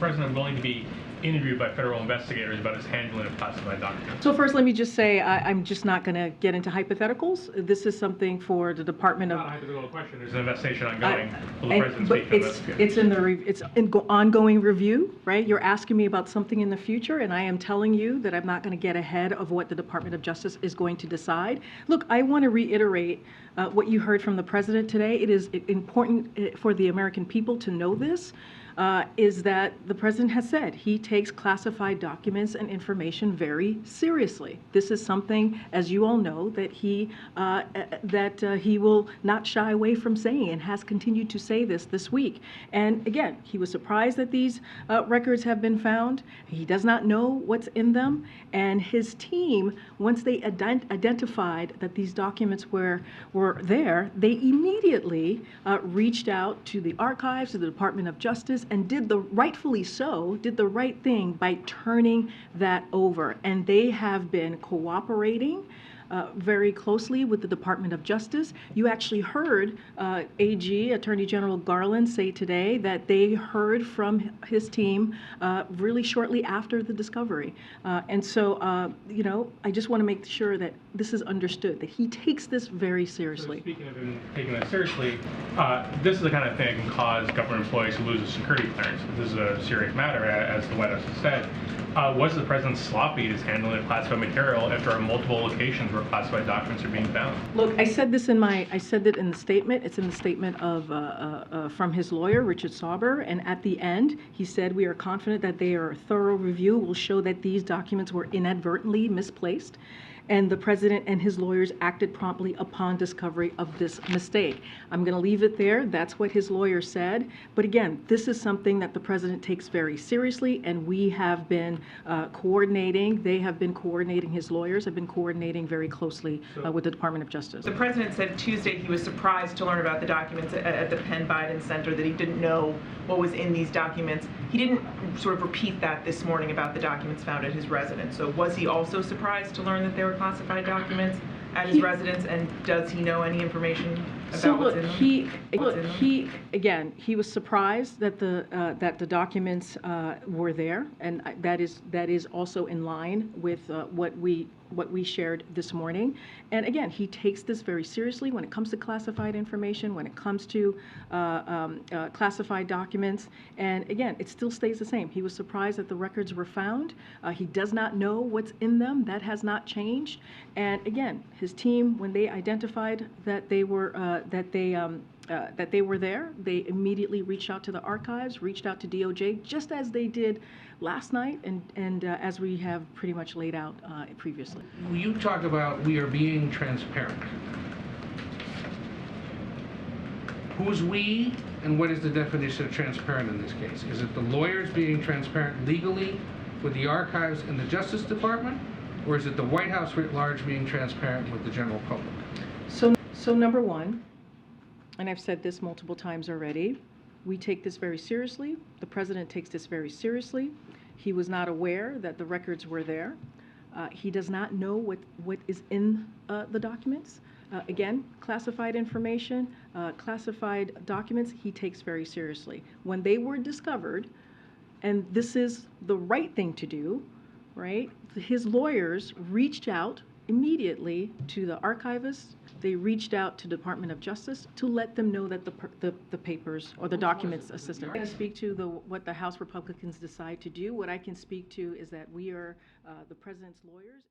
president willing to be interviewed by federal investigators about his handling of classified documents? So first, let me just say I'm just not going to get into hypotheticals. This is something for the Department of. Not a hypothetical question. There's an investigation ongoing. Will the president speak to this? It's in ongoing review, right? You're asking me about something in the future, and I am telling you that I'm not going to get ahead of what the Department of Justice is going to decide. Look, I want to reiterate what you heard from the president today. It is important for the American people to know this. Is that the president has said he takes classified documents and information very seriously. This is something, as you all know, that he will not shy away from saying, and has continued to say this week. And again, he was surprised that these records have been found. He does not know what's in them, and his team, once they identified that these documents were there, they immediately reached out to the archives, to the Department of Justice, and rightfully so, did the right thing by turning that over. And they have been cooperating very closely with the Department of Justice. You actually heard AG, Attorney General Garland, say today that they heard from his team really shortly after the discovery. And so, you know, I just want to make sure that this is understood, that he takes this very seriously. So speaking of him taking this seriously, this is the kind of thing that can cause government employees to lose a security clearance. This is a serious matter, as the White House has said. Was the president sloppy in his handling of classified material after on multiple locations where classified documents are being found? Look, I said it in the statement. It's in the statement of from his lawyer, Richard Sauber, and at the end, he said, "We are confident that a thorough review will show that these documents were inadvertently misplaced, and the president and his lawyers acted promptly upon discovery of this mistake." I'm going to leave it there. That's what his lawyer said. But again, this is something that the president takes very seriously, and we have been coordinating. They have been coordinating, his lawyers have been coordinating very closely with the Department of Justice. The president said Tuesday he was surprised to learn about the documents at the Penn Biden Center, that he didn't know what was in these documents. He didn't sort of repeat that this morning about the documents found at his residence. So was he also surprised to learn that there were classified documents at his residence, and does he know any information about what's in them? He was surprised that the documents were there, and that is also in line with what we shared this morning. And again, he takes this very seriously when it comes to classified information, when it comes to classified documents. And again, it still stays the same. He was surprised that the records were found. He does not know what's in them. That has not changed. And again, his team, when they identified that they were there, they immediately reached out to the archives, reached out to DOJ, just as they did last night, and as we have pretty much laid out previously. You talk about we are being transparent. Who's we, and what is the definition of transparent in this case? Is it the lawyers being transparent legally with the archives and the Justice Department, or is it the White House writ large being transparent with the general public? So number one, and I've said this multiple times already, we take this very seriously. The president takes this very seriously. He was not aware that the records were there. He does not know what is in the documents. Again, classified information, classified documents, he takes very seriously. When they were discovered, and this is the right thing to do, right? His lawyers reached out immediately to the archivists. They reached out to the Department of Justice to let them know that the papers or the documents assisted. I'm going to speak to what the House Republicans decide to do. What I can speak to is that we are the president's lawyers.